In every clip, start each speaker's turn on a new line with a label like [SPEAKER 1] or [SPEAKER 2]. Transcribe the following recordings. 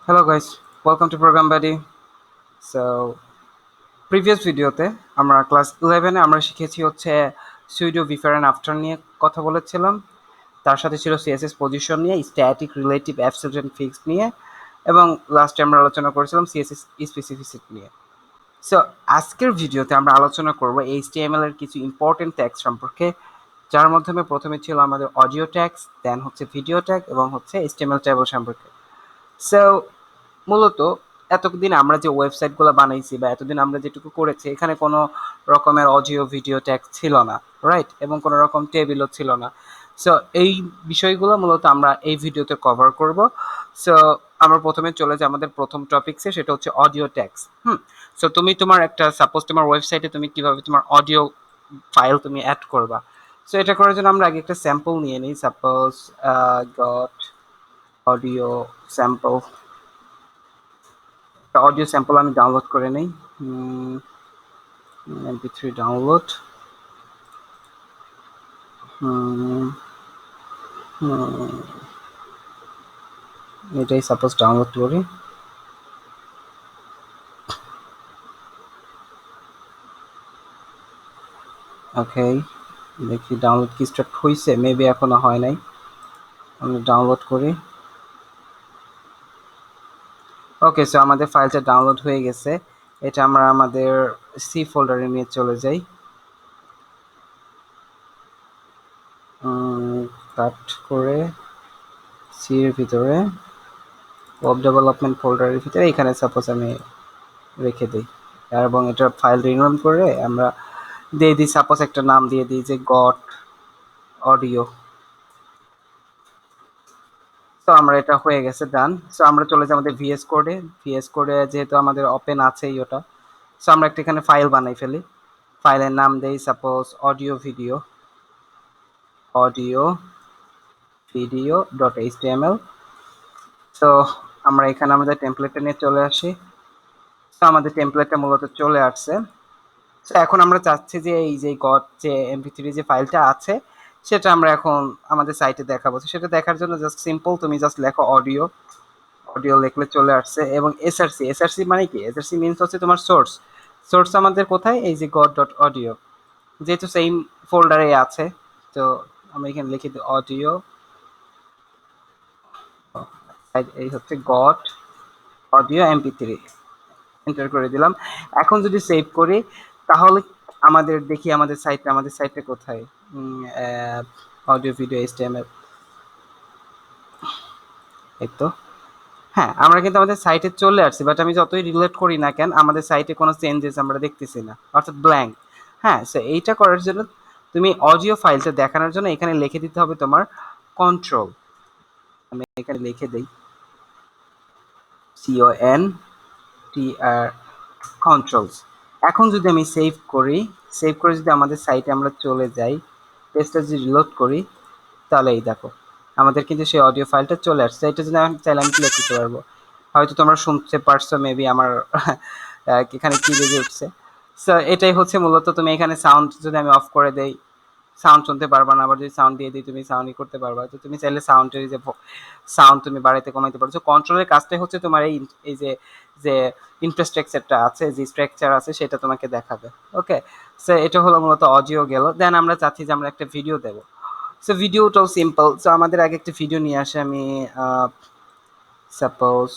[SPEAKER 1] Hello guys, welcome to program buddy. So previous ভিডিওতে আমরা class 11 এ আমরা শিখেছি হচ্ছে সুইডো বিফোর এন্ড আফটার নিয়ে কথা বলেছিলাম। তার সাথে ছিল সিএসএস পজিশন নিয়ে, static relative absolute and fixed নিয়ে, এবং লাস্টে আমরা আলোচনা করেছিলাম সিএসএস স্পেসিফিসিটি নিয়ে। সো আজকের ভিডিওতে আমরা আলোচনা করব এইচটিএমএল এর কিছু ইম্পর্টেন্ট ট্যাগ সম্পর্কে, যার মাধ্যমে প্রথমে ছিল আমাদের অডিও ট্যাগস, দেন হচ্ছে ভিডিও ট্যাগ এবং হচ্ছে এইচটিএমএল ট্যাগ সম্পর্কে। সো মূলত এতদিন আমরা যে ওয়েবসাইটগুলো বানাইছি বা এতদিন আমরা যেটুকু করেছি, এখানে কোনো রকমের অডিও ভিডিও ট্যাগ ছিল না, রাইট? এবং কোনো রকম টেবিলও ছিল না। সো এই বিষয়গুলো মূলত আমরা এই ভিডিওতে কভার করব। সো আমরা প্রথমে চলে যাই আমাদের প্রথম টপিকসে, সেটা হচ্ছে অডিও ট্যাগস। সো তুমি তোমার একটা সাপোজ তোমার ওয়েবসাইটে তুমি কিভাবে তোমার অডিও ফাইল তুমি অ্যাড করবা। সো এটা করার জন্য আমরা আগে একটা স্যাম্পল নিয়ে নিই। Suppose goat audio sample, audio sample আমি ডাউনলোড করে নেই। MP3 download. এটাই সাপোজ ডাউনলোড করি। ওকে, দেখি ডাউনলোড কি স্টার্ট হয়েছে, মেবি এখনো হয় নাই। আমি ডাউনলোড করি। ওকে, সো আমাদের ফাইলটা ডাউনলোড হয়ে গেছে। এটা আমরা আমাদের সি ফোল্ডারে নিয়ে চলে যাই। কাট করে সির ভিতরে ওয়েব ডেভেলপমেন্ট ফোল্ডারের ভিতরে এখানে সাপোজ আমি রেখে দিই, এবং এটা ফাইল রিনেম করে আমরা দিয়ে দিই, সাপোজ একটা নাম দিয়ে দিই যে গট অডিও। তো আমরা এটা হয়ে গেছে, ডান। সো আমরা চলে যাই আমাদের ভিএস কোডে। ভিএস কোডে যেহেতু আমাদের ওপেন আছেই ওটা, সো আমরা একটা এখানে ফাইল বানাই ফেলি। ফাইলের নাম দেই suppose audio video, audio video dot HTML. তো আমরা এখানে আমাদের টেমপ্লেটটা নিয়ে চলে আসি। তো আমাদের টেমপ্লেটটা মূলত চলে আসছে। তো এখন আমরা চাচ্ছি যে এই যে গট যে এমপি3 যে ফাইলটা আছে, সেটা আমরা এখন আমাদের সাইটে দেখাবো। সেটা দেখার জন্য জাস্ট সিম্পল তুমি জাস্ট লেখো অডিও। অডিও লিখলে চলে আসছে। এবং এসআরসি, এসআরসি মানে কি? এসআরসি মিনস হচ্ছে তোমার সোর্স। সোর্স আমাদের কোথায়? এই যে গট ডট অডিও, যেহেতু সেম ফোল্ডারে আছে। তো আমরা এখানে লিখে দিই অডিও, এই হচ্ছে গট অডিও এমপি3, এন্টার করে দিলাম। এখন যদি সেভ করি, তাহলে আমাদের দেখি আমাদের সাইটটা কোথায়। অডিও ভিডিও এইচটিএমএল, এই তো। হ্যাঁ, আমরা কিন্তু আমাদের সাইটে চলে আসছি, বাট আমি যতই রিলেট করি না কেন, আমাদের সাইটে কোনো চেঞ্জেস আমরা দেখতেছি না, অর্থাৎ ব্ল্যাঙ্ক। হ্যাঁ, সো এইটা করার জন্য তুমি অডিও ফাইলটা দেখানোর জন্য এখানে লিখে দিতে হবে তোমার কন্ট্রোল। আমি এখানে লিখে দিই CONTR, কন্ট্রোলস। এখন যদি আমি সেভ করি, সেভ করে যদি আমাদের সাইটে আমরা চলে যাই, পেজটা যদি রিলোড করি, তাহলে এই দেখো আমাদের কিন্তু সেই অডিও ফাইলটা চলে আসছে। এটা যদি আমি চাইলে আমি প্লে করতে পারবো। হয়তো তোমরা শুনতে পারছো মেবি আমার এখানে কি বেজে উঠছে। সো এটাই হচ্ছে মূলত, তুমি এখানে সাউন্ড যদি আমি অফ করে দেই, সাউন্ড শুনতে পারবা না। আবার যদি সাউন্ড দিয়ে দিই, তুমি সাউন্ডই করতে পারবা। তো তুমি চাইলে সাউন্ডের যে সাউন্ড তুমি বাড়াইতে কমাইতে পারছো। কন্ট্রোলের কাজটাই হচ্ছে তোমার এই যে যে ইনফ্রাস্ট্রাকচারটা আছে, যে স্ট্রাকচার আছে, সেটা তোমাকে দেখাবে। ওকে, সো এটা হলো মূলত অডিও গেল। দেন আমরা চাচ্ছি যে আমরা একটা ভিডিও দেবো। সো ভিডিওটাও সিম্পল। সো আমাদের আগে একটা ভিডিও নিয়ে আসে। আমি সাপোজ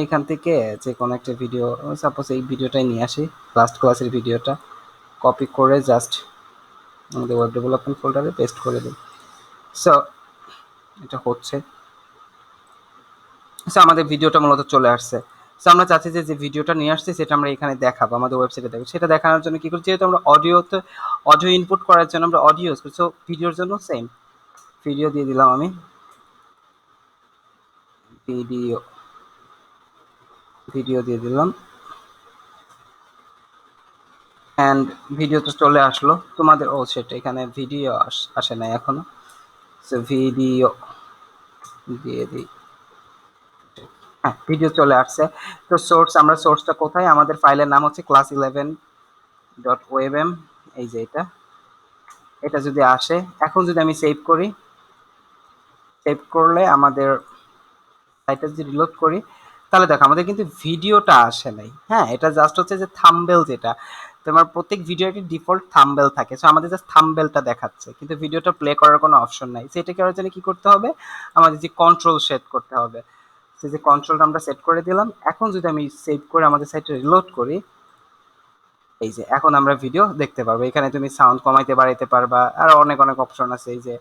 [SPEAKER 1] এইখান থেকে যে কোনো একটা ভিডিও, সাপোজ এই ভিডিওটাই নিয়ে আসি, লাস্ট ক্লাসের ভিডিওটা কপি করে জাস্ট আমাদের ওয়েব ডেভেলপমেন্ট ফোল্ডারে পেস্ট করে দিই। সো এটা হচ্ছে, সো আমাদের ভিডিওটা মূলত চলে আসছে। সো আমরা চাচ্ছি যে যে ভিডিওটা নিয়ে আসছি সেটা আমরা এখানে দেখাবো, আমাদের ওয়েবসাইটে দেখাবো। সেটা দেখানোর জন্য কি করছি, যেহেতু আমরা অডিওতে অডিও ইনপুট করার জন্য আমরা অডিও ইউজ করছি, সো ভিডিওর জন্য সেম ভিডিও দিয়ে দিলাম আমি। ভিডিও ভিডিও দিয়ে দিলাম, অ্যান্ড ভিডিও তো চলে আসলো তোমাদের। ও সেটা এখানে ভিডিও আসে নাই এখনো। সো ভিডিও দিয়ে দিই। হ্যাঁ, ভিডিও চলে আসছে। তো সোর্স, আমরা সোর্সটা কোথায়? আমাদের ফাইলের নাম হচ্ছে class11.webm। এই যে এটা, এটা যদি আসে, এখন যদি আমি সেভ করি, সেভ করলে আমাদের সাইটটা যদি রিলোড করি তাহলে দেখো আমাদের কিন্তু ভিডিওটা আসে নাই। হ্যাঁ, এটা জাস্ট হচ্ছে যে থাম্বনেল, যেটা তোমার প্রত্যেক ভিডিওর একটা ডিফল্ট থাম্বনেল থাকে, সো আমাদের জাস্ট থাম্বনেলটা দেখাচ্ছে, কিন্তু ভিডিওটা প্লে করার কোনো অপশন নাই। সেটা করার জন্য কি করতে হবে, আমাদের যে কন্ট্রোল সেট করতে হবে। সেই যে কন্ট্রোলটা আমরা সেট করে দিলাম। এখন যদি আমি সেভ করে আমাদের সাইটে রিলোড করি, এই যে এখন আমরা ভিডিও দেখতে পারবো। এখানে তুমি সাউন্ড কমাইতে বাড়াইতে পারবা, আর অনেক অনেক অপশন আছে। এই যে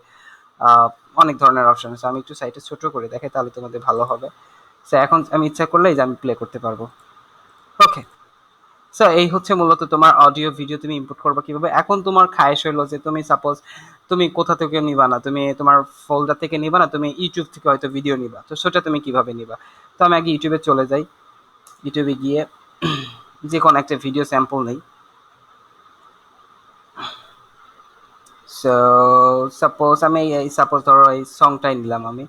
[SPEAKER 1] আহ, অনেক ধরনের অপশন আছে। আমি একটু সাইটে ছোট করে দেখাই, তাহলে তোমাদের ভালো হবে। সো এখন আমি ইচ্ছা করলে এই যে আমি প্লে করতে পারবো। ওকে, সো এই হচ্ছে মূলত তোমার অডিও ভিডিও তুমি ইম্পোর্ট করবে কিভাবে। এখন তোমার খায়েশ হইলো যে তুমি সাপোজ তুমি কোথা থেকে নিবা না, তুমি তোমার ফোল্ডার থেকে নিবা না, তুমি ইউটিউব থেকে হয়তো ভিডিও নিবা, তো সেটা তুমি কিভাবে নিবা। তো আমি আগে ইউটিউবে চলে যাই। ইউটিউবে গিয়ে যে কোনো একটা ভিডিও স্যাম্পল নেই। সো সাপোজ আমি এই সাপোজ ধরো এই সংটাই নিলাম আমি।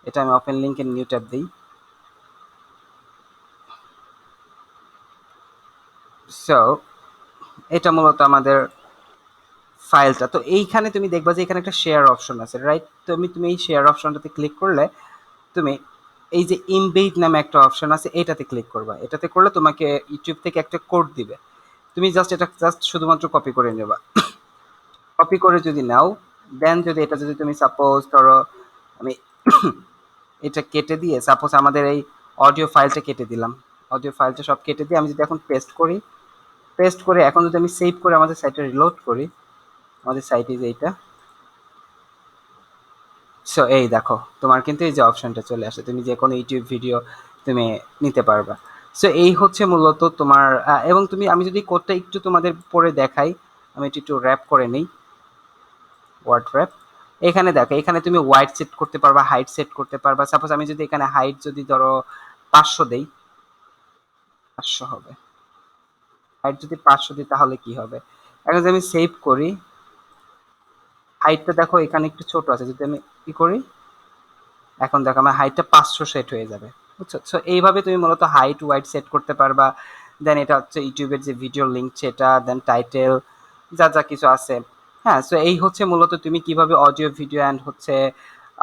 [SPEAKER 1] এটা আমি ওপেন লিঙ্কের নিউ ট্যাব দিই। সো এটা মূলত আমাদের ফাইলটা। তো এইখানে তুমি দেখবা যে এখানে একটা শেয়ার অপশন আছে, রাইট? তুমি এই শেয়ার অপশনটাতে ক্লিক করলে তুমি এই যে ইমবেড নামে একটা অপশন আছে, এটাতে ক্লিক করবা। এটাতে করলে তোমাকে ইউটিউব থেকে একটা কোড দিবে। তুমি জাস্ট এটা জাস্ট শুধুমাত্র কপি করে নেবা। কপি করে যদি নাও, দেন যদি এটা যদি তুমি সাপোজ ধরো আমি এটা কেটে দিয়ে সাপোজ আমাদের এই অডিও ফাইলটা কেটে দিলাম। অডিও ফাইলটা সব কেটে দিয়ে আমি যদি এখন পেস্ট করি, পেস্ট করে এখন যদি আমি সেভ করে আমাদের সাইটে রিলোড করি, আমাদের সাইটে যে এইটা, সো এই দেখো তোমার কিন্তু এই যে অপশনটা চলে আসে, তুমি যে কোনো ইউটিউব ভিডিও তুমি নিতে পারবা। সো এই হচ্ছে মূলত তোমার এবং তুমি আমি যদি কোডটা একটু তোমাদের পরে দেখাই, আমি একটু একটু র্যাপ করে নিই। Word wrap. এখানে দেখো, এখানে তুমি ওয়াইড সেট করতে পারবা, হাইট সেট করতে পারবা। সাপোজ আমি যদি এখানে হাইট যদি ধরো 500 দেই, 500 হবে। হাইট যদি 500 দিই তাহলে কি হবে, এখন যদি আমি সেভ করি, হাইটটা দেখো এখানে একটু ছোট আছে, যদি আমি কি করি, এখন দেখো আমার হাইটটা 500 সেট হয়ে যাবে। বুঝছো? সো এইভাবে তুমি মূলত হাইট ওয়াইড সেট করতে পারবা। দেন এটা হচ্ছে ইউটিউবের যে ভিডিও লিঙ্ক সেটা, দেন টাইটেল, যা যা কিছু আছে। হ্যাঁ, সো এই হচ্ছে মূলত তুমি কিভাবে অডিও ভিডিও অ্যান্ড হচ্ছে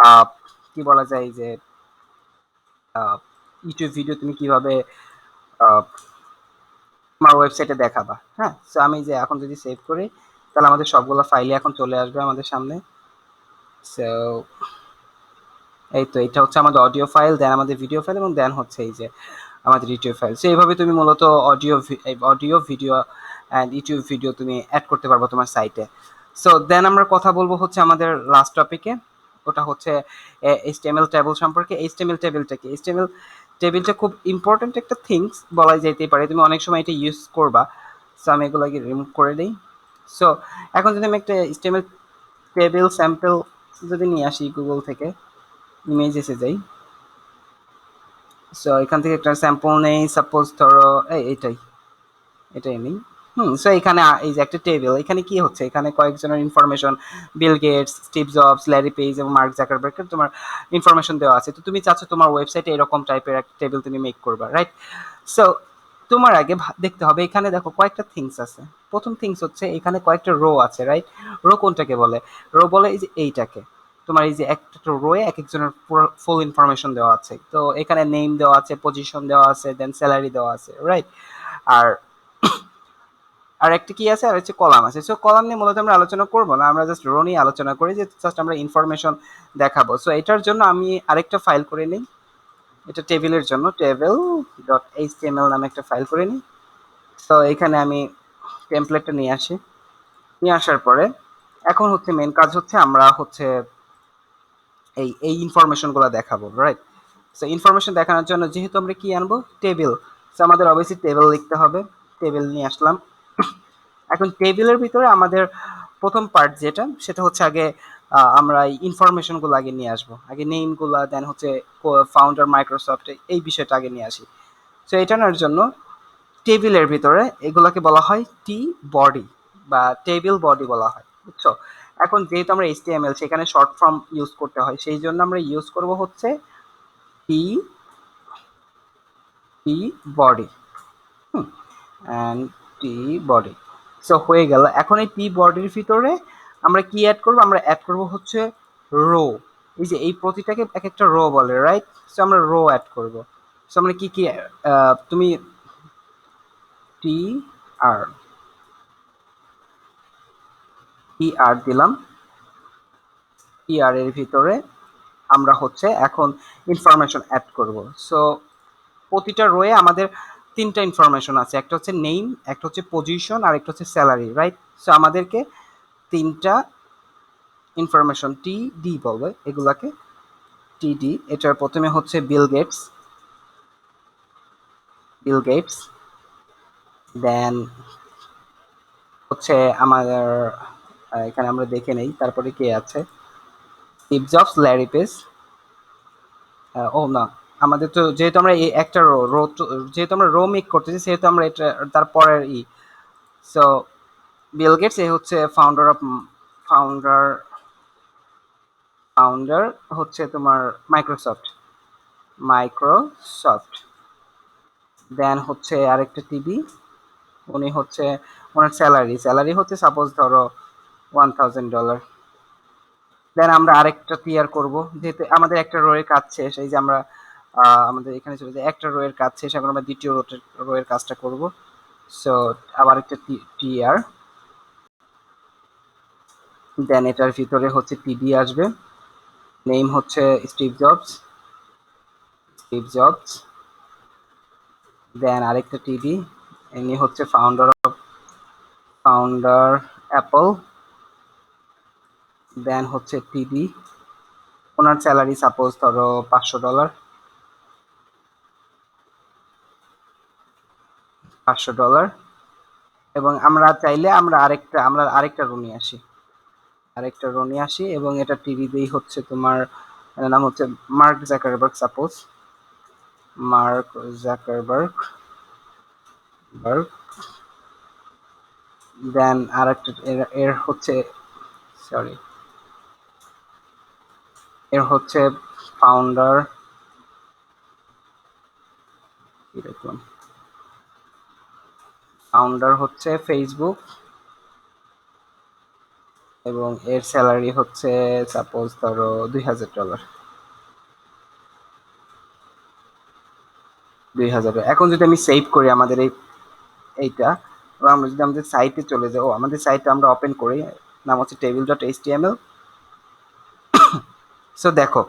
[SPEAKER 1] আহ, কি বলা যায় যে ইউটিউব ভিডিও তুমি কিভাবে আহ, তোমার ওয়েবসাইটে দেখাবা। হ্যাঁ, সো আমি যে এখন যদি সেভ করি, তাহলে আমাদের সবগুলো ফাইলে এখন চলে আসবে আমাদের সামনে। সো এই তো এটা হচ্ছে আমাদের অডিও ফাইল, দেন আমাদের ভিডিও ফাইল, এবং দেন হচ্ছে এই যে আমাদের ইউটিউব ফাইল। সো এইভাবে তুমি মূলত audio video and YouTube video তুমি অ্যাড করতে পারবো তোমার সাইটে। সো দেন আমরা কথা বলবো হচ্ছে আমাদের লাস্ট টপিকে, ওটা হচ্ছে এইচটিএমএল টেবল সম্পর্কে। এইচটিএমএল টেবিলটা কি? এইচটিএমএল টেবিলটা খুব ইম্পর্টেন্ট একটা থিংস বলা যেতেই পারে, তুমি অনেক সময় এটা ইউজ করবা। সো আমি এগুলোকে রিমুভ করে দিই। সো এখন যদি আমি একটা এইচটিএমএল টেবিল স্যাম্পল যদি নিয়ে আসি গুগল থেকে, ইমেজেসে যাই। সো এখান থেকে একটা স্যাম্পল নেই, সাপোজ ধরো এইটাই, এটাই নেই। সো এখানে এই যে একটা টেবিল, এখানে কি হচ্ছে, এখানে কয়েকজনের information, Bill Gates, Steve Jobs, Larry Page এবং মার্ক জাকারবার্গের তোমার ইনফরমেশন দেওয়া আছে। তো তুমি চাচ্ছ তোমার ওয়েবসাইটে এরকম টাইপের একটা টেবিল তুমি মেক করবা, রাইট? সো তোমার আগে দেখতে হবে, এখানে দেখো কয়েকটা থিংস আছে। প্রথম থিংস হচ্ছে এখানে কয়েকটা রো আছে, রাইট? রো কোনটাকে বলে? রো বলে এই যে এইটাকে। তোমার এই যে একটা রোয়ে এক একজনের ফুল ইনফরমেশন দেওয়া আছে। তো এখানে নেম দেওয়া আছে, পজিশন দেওয়া আছে, দেন স্যালারি দেওয়া আছে, রাইট? আর আর একটা কি আছে, আর হচ্ছে কলাম আছে। সো কলাম নিয়ে মূলত আমরা আলোচনা করব না, আমরা জাস্ট রো নিয়ে আলোচনা করি, যে জাস্ট আমরা ইনফরমেশন দেখাবো। সো এটার জন্য আমি আরেকটা ফাইল করে নিই। এটা টেবিলের জন্য টেবিল ডট এইচটিএমএল নামে একটা ফাইল করে নিই। সো এখানে আমি টেমপ্লেটটা নিয়ে আসি। নিয়ে আসার পরে এখন হচ্ছে মেন কাজ হচ্ছে আমরা হচ্ছে এই এই ইনফরমেশনগুলো দেখাবো, রাইট? সো ইনফরমেশন দেখানোর জন্য যেহেতু আমরা কি আনবো, টেবিল। সো আমাদের অবশ্যই টেবিল লিখতে হবে। টেবিল নিয়ে আসলাম। এখন টেবিলের ভিতরে আমাদের প্রথম পার্ট যেটা, সেটা হচ্ছে আগে আমরা এই ইনফরমেশনগুলো আগে নিয়ে আসবো। আগে নেমগুলো, দেন হচ্ছে ফাউন্ডার মাইক্রোসফট, এই বিষয়টা আগে নিয়ে আসি। সো এটা নেওয়ার জন্য টেবিলের ভিতরে এগুলাকে বলা হয় টি বডি বা টেবিল বডি বলা হয়, বুঝছো? এখন যেহেতু আমরা এইচটিএমএল সেখানে শর্ট ফর্ম ইউজ করতে হয়, সেই জন্য আমরা ইউজ করব হচ্ছে T T body. Hmm, and T body. So হয়ে গেল। এখন এই টি বডির ভিতরে আমরা কি অ্যাড করব, আমরা অ্যাড করব হচ্ছে রো। এই যে এই প্রতিটাকে এক একটা রো বলে, রাইট? সো আমরা রো অ্যাড করব। সো আমরা কি কি তুমি টি আর দিলাম। টি আর এর ভিতরে আমরা হচ্ছে এখন ইনফরমেশন অ্যাড করব। সো প্রতিটা রোয়ে আমাদের তিনটা ইনফরমেশন আছে, একটা হচ্ছে নেম, একটা হচ্ছে পজিশন, আর একটা হচ্ছে স্যালারি, রাইট? সো আমাদেরকে তিনটা ইনফরমেশন টি ডি বলবে এগুলাকে, টি ডি। এটার প্রথমে হচ্ছে বিল গেটস, দেন হচ্ছে আমাদের এখানে আমরা দেখে নেই তারপরে কে আছে, স্টিভ জবস, ল্যারি পেজ। ও না, আমাদের তো যেহেতু আমরা এই একটা যেহেতু আমরা রো মেক করতেছি সেহেতু আমরা এটা তারপরের সো বিল গেটস এ হচ্ছে ফাউন্ডার ফাউন্ডার হচ্ছে তোমার মাইক্রোসফট। দেন হচ্ছে আরেকটা টিভি, উনি হচ্ছে ওনার স্যালারি হচ্ছে সাপোজ ধরো $1000। দেন আমরা আরেকটা টিয়ার করব, যেহেতু আমাদের একটা রোয়ের কাজ শেষ, এই যে আমরা আমাদের এখানে চলে যায় একটা রোয়ের কাজ শেষ, এখন আমরা দ্বিতীয় রোয়ের কাজটা করব। সো আবার একটা টিয়ার, দেন এটার ভিতরে হচ্ছে টিডি আসবে, নেম হচ্ছে স্টিভ জবস, দেন আরেকটা টিডি, ইনি হচ্ছে ফাউন্ডার অ্যাপল, দেন হচ্ছে টিডি, ওনার স্যালারি সাপোজ ধরো $500। এবং আমরা চাইলে আমরা আরেকটা রো নিয়ে আসি এবং এটা টিভিতেই হচ্ছে তোমার নাম হচ্ছে মার্ক জাকারবার্গ। দেন আরেকটা এর হচ্ছে সরি এর হচ্ছে ফাউন্ডার, কি দেখলাম, ফাউন্ডার হচ্ছে ফেসবুক এবং এর স্যালারি হচ্ছে সাপোজ ধরো $2000। এখন যদি আমি সেভ করি আমাদের এইটা, এবং আমরা যদি আমাদের সাইটে চলে যাই, আমাদের সাইটে আমরা ওপেন করি, নাম হচ্ছে table.html। সো দেখো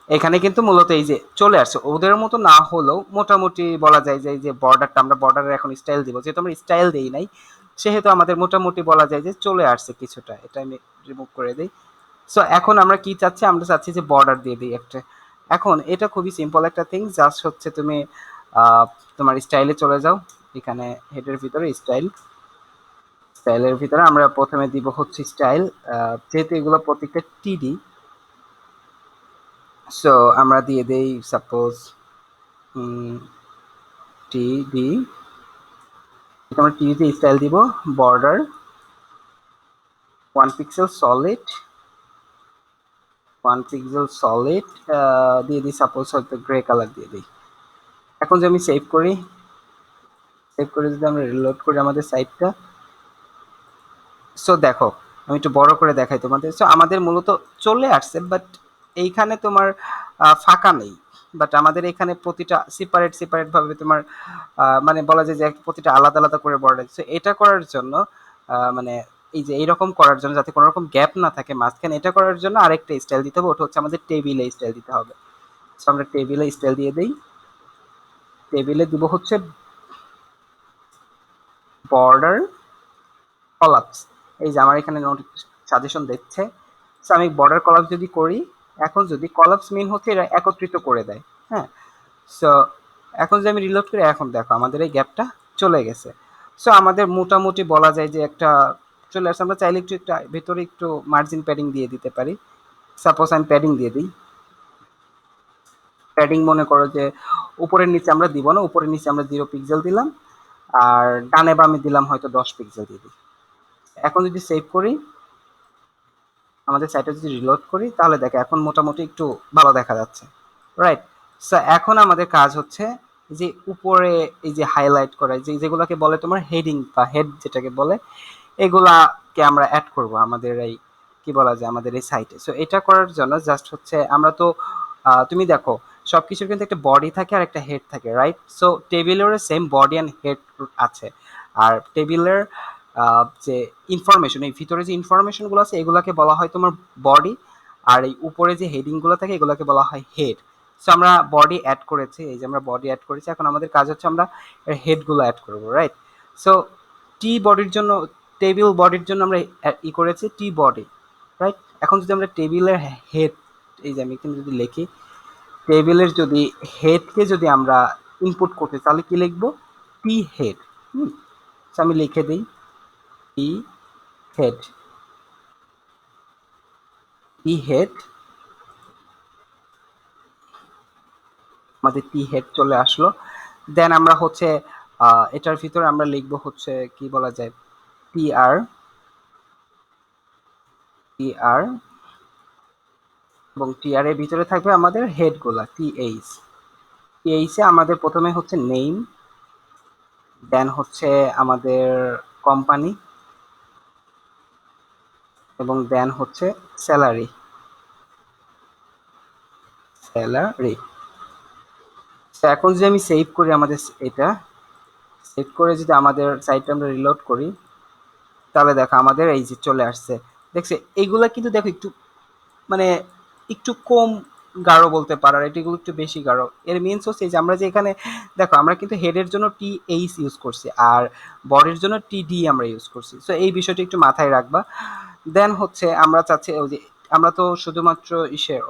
[SPEAKER 1] এখানে কিন্তু মূলত এই যে চলে আসছে, ওদের মতো না হলেও মোটামুটি বলা যায় যে এই যে আমরা বর্ডারের এখন স্টাইল দিব, যেহেতু আমরা স্টাইল দেই নাই সেহেতু আমাদের মোটামুটি বলা যায় যে চলে আসছে কিছুটা। এটা আমি রিমুভ করে দিই। সো এখন আমরা কি চাচ্ছি, আমরা চাচ্ছি যে বর্ডার দিয়ে দিই একটা। এখন এটা খুবই সিম্পল একটা থিং, জাস্ট হচ্ছে তুমি আহ, তোমার স্টাইলে চলে যাও, এখানে হেডের ভিতরে স্টাইলের ভিতরে আমরা প্রথমে দিব হচ্ছে স্টাইল, যেহেতু এগুলো প্রত্যেকটা টিডি, সো আমরা দিয়ে দেই সাপোজ টিডি, আমরা টিডিতে স্টাইল দিব বর্ডার 1 পিক্সেল সলিড দিয়ে দিই, সাপোজ হয়তো গ্রে কালার দিয়ে দিই। এখন যদি আমি সেভ করে যদি আমরা রিলোড করি আমাদের সাইটটা, সো দেখো আমি একটু বড় করে দেখাই তোমাদের। সো আমাদের মূলত চলে আসছে, বাট এইখানে তোমার ফাঁকা নেই, বাট আমাদের এখানে প্রতিটা সেপারেট ভাবে তোমার মানে বলা যায় যে প্রতিটা আলাদা আলাদা করে বর্ডার। সো এটা করার জন্য মানে এই যে এইরকম করার জন্য যাতে কোনো রকম গ্যাপ না থাকে মাঝখানে, এটা করার জন্য আরেকটা স্টাইল দিতে হবে, ওটা হচ্ছে আমাদের টেবিলে স্টাইল দিতে হবে। সো আমরা টেবিলে স্টাইল দিয়ে দিই, টেবিলে দিব হচ্ছে বর্ডার কলাপস। এই যে আমার এখানে সাজেশন দিচ্ছে, সো আমি বর্ডার কলাপস যদি করি, এখন যদি কলাপস মিন হচ্ছে এরা একত্রিত করে দেয়, হ্যাঁ। সো এখন যদি আমি রিলোড করি, এখন দেখো আমাদের এই গ্যাপটা চলে গেছে। সো আমাদের মোটামুটি বলা যায় যে একটা চলে আসছে। আমরা চাইলে একটু ভেতরে একটু মার্জিন প্যাডিং দিয়ে দিতে পারি, সাপোজ আমি প্যাডিং দিয়ে দিই। প্যাডিং মনে করো যে উপরের নিচে আমরা দিব না, উপরের নিচে আমরা 0 পিক্সেল দিলাম, আর ডানে বামে দিলাম হয়তো 10 পিক্সেল দিয়ে দিই। এখন যদি সেভ করি, আমাদের সাইটে যদি রিলোড করি, তাহলে দেখো এখন মোটামুটি একটু ভালো দেখা যাচ্ছে, রাইট? সো এখন আমাদের কাজ হচ্ছে যে উপরে এই যে হাইলাইট করা, যে যেগুলোকে বলে তোমার হেডিং বা হেড যেটাকে বলে, এগুলাকে আমরা অ্যাড করব আমাদের এই কি বলা যায় আমাদের এই সাইটে। সো এটা করার জন্য জাস্ট হচ্ছে আমরা তো তুমি দেখো সবকিছুর কিন্তু একটা বডি থাকে আর একটা হেড থাকে, রাইট? সো টেবিলেরও সেম বডি অ্যান্ড হেড আছে। আর টেবিলের যে ইনফরমেশন, এই ভিতরে যে ইনফরমেশনগুলো আছে এগুলাকে বলা হয় তোমার বডি, আর এই উপরে যে হেডিংগুলো থাকে এগুলোকে বলা হয় হেড। সো আমরা বডি অ্যাড করেছি, এই যে আমরা বডি অ্যাড করেছি, এখন আমাদের কাজ হচ্ছে আমরা এর হেডগুলো অ্যাড করবো, রাইট? সো টি বডির জন্য, টেবিল বডির জন্য আমরা ই করেছি টি বডি, রাইট? এখন যদি আমরা টেবিলের হেড, এই যে আমি এখানে যদি লিখি টেবিলের যদি হেডকে যদি আমরা ইনপুট করতে তাহলে কি লিখবো? টি হেড। হুম, আমি লিখে দিই টি হেড, টি হেড, আমাদের টি হেড চলে আসলো। দেন আমরা হচ্ছে এটার ভিতরে আমরা লিখবো হচ্ছে কি বলা যায় টি আর, টি আর, এবং টি আর এর ভিতরে থাকবে আমাদের হেডগুলা টি এইচ। টি এইচে আমাদের প্রথমে হচ্ছে নেম, দেন হচ্ছে আমাদের কোম্পানি, এবং দেন হচ্ছে স্যালারি, স্যালারি। এখন যদি আমি সেভ করি আমাদের এটা, সেভ করে যদি আমাদের সাইটটা আমরা রিলোড করি তাহলে দেখো আমাদের এই যে চলে আসছে, দেখছে এইগুলা কিন্তু দেখো একটু মানে একটু কম গাঢ় বলতে পারো, আর এটিগুলো একটু বেশি গাঢ়। এর মিনস হচ্ছে যে আমরা যে এখানে দেখো আমরা কিন্তু হেডের জন্য টি এইচ ইউজ করছি আর বডির জন্য টি ডি আমরা ইউজ করছি। সো এই বিষয়টি একটু মাথায় রাখবা। দেন হচ্ছে আমরা চাচ্ছি ওই যে আমরা তো শুধুমাত্র ইসের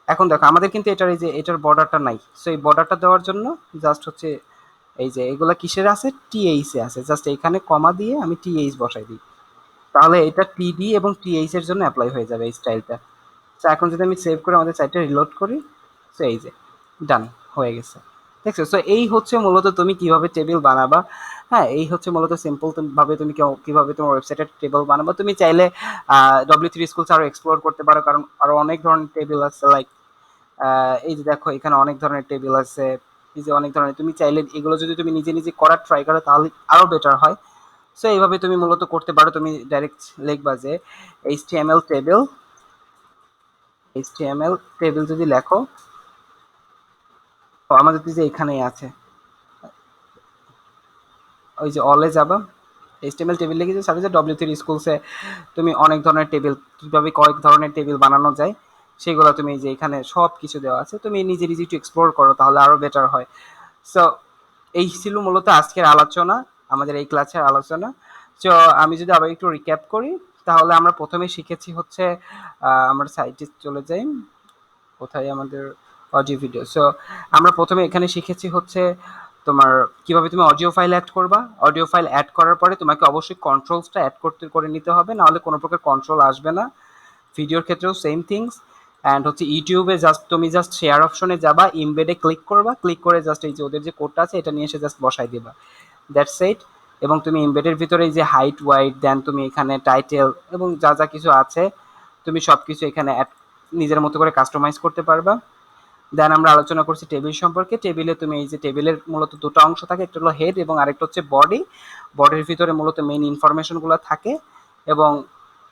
[SPEAKER 1] এখন দেখো আমাদের কিন্তু এটার এই যে এটার বর্ডারটা নাই। সো এই বর্ডারটা দেওয়ার জন্য জাস্ট হচ্ছে এই যে এগুলা কিসের আছে, টিএইচ এ আছে, জাস্ট এখানে কমা দিয়ে আমি টিএইচ বসাই দিই, তাহলে এটা টিডি এবং টিএইচ এর জন্য অ্যাপ্লাই হয়ে যাবে এই স্টাইলটা। তো এখন যদি আমি সেভ করে আমাদের সাইটটা রিলোড করি, তো এই যে ডান হয়ে গেছে, দেখছো? সো এই হচ্ছে মূলত তুমি কিভাবে টেবিল বানাবা। হ্যাঁ, এই হচ্ছে মূলত সিম্পল ভাবে তুমি কিভাবে তোমার ওয়েবসাইটে টেবিল বানাবা। তুমি চাইলে W3 স্কুলস আরো এক্সপ্লোর করতে পারো, কারণ আরো অনেক ধরনের টেবিল আছে, লাইক এই যে দেখো এখানে অনেক ধরনের টেবিল আছে, এই যে অনেক ধরনের, তুমি চাইলে এগুলো যদি তুমি নিজে নিজে করার ট্রাই করো তাহলে আরো বেটার হয়। সো এইভাবে তুমি মূলত করতে পারো। তুমি ডাইরেক্ট লিখবা যে এইচটিএমএল টেবিল, এইচটিএমএল টেবিল যদি লেখো তো আমাদের যে এখানেই আছে, ওই যে অলে যাবা, এইচটিএমএল টেবিল লিখে যে সাথে যে W3 স্কুলসে তুমি অনেক ধরনের টেবিল, কিভাবে কয়েক ধরনের টেবিল বানানো যায় সেগুলো তুমি যে এখানে সব কিছু দেওয়া আছে, তুমি নিজে নিজে একটু এক্সপ্লোর করো তাহলে আরো বেটার হয়। সো এই ছিল মূলত আজকের আলোচনা, আমাদের এই ক্লাসের আলোচনা। তো আমি যদি আবার একটু রিক্যাপ করি তাহলে আমরা প্রথমে শিখেছি হচ্ছে আমরা সাইটে চলে যাই, কোথায় আমাদের অডিও ভিডিও। সো আমরা প্রথমে এখানে শিখেছি হচ্ছে তোমার কিভাবে তুমি অডিও ফাইল অ্যাড করবা। অডিও ফাইল অ্যাড করার পরে তোমাকে অবশ্যই কন্ট্রোলসটা অ্যাড করতে করে নিতে হবে, নাহলে কোনো প্রকার কন্ট্রোল আসবে না। ভিডিওর ক্ষেত্রেও সেম থিংস। অ্যান্ড হচ্ছে ইউটিউবে জাস্ট তুমি জাস্ট শেয়ার অপশনে যাবা, ইমবেডে ক্লিক করবা, ক্লিক করে জাস্ট এই যে ওদের যে কোডটা আছে এটা নিয়ে এসে জাস্ট বসাই দিবা, দ্যাটস ইট। এবং তুমি ইমবেডের ভিতরে এই যে হাইট ওয়াইড, দেন তুমি এখানে টাইটেল এবং যা যা কিছু আছে তুমি সব কিছু এখানে নিজের মতো করে কাস্টমাইজ করতে পারবা। দেন আমরা আলোচনা করছি টেবিল সম্পর্কে। টেবিলে তুমি এই যে টেবিলের মূলত দুটো অংশ থাকে, একটা হলো হেড এবং আরেকটা হচ্ছে বডি। বডির ভিতরে মূলত মেইন ইনফরমেশনগুলো থাকে, এবং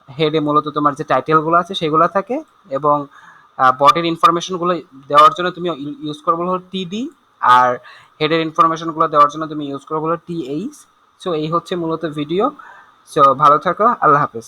[SPEAKER 1] হেডে মূলত তোমার যে টাইটেলগুলো আছে সেগুলো থাকে, এবং বডির ইনফরমেশনগুলো দেওয়ার জন্য তুমি ইউজ করবো হলো টিডি, আর হেডের ইনফরমেশনগুলো দেওয়ার জন্য তুমি ইউজ করবো হলো টিএইচ। সো এই হচ্ছে মূলত ভিডিও। সো ভালো থাকো, আল্লাহ হাফেজ।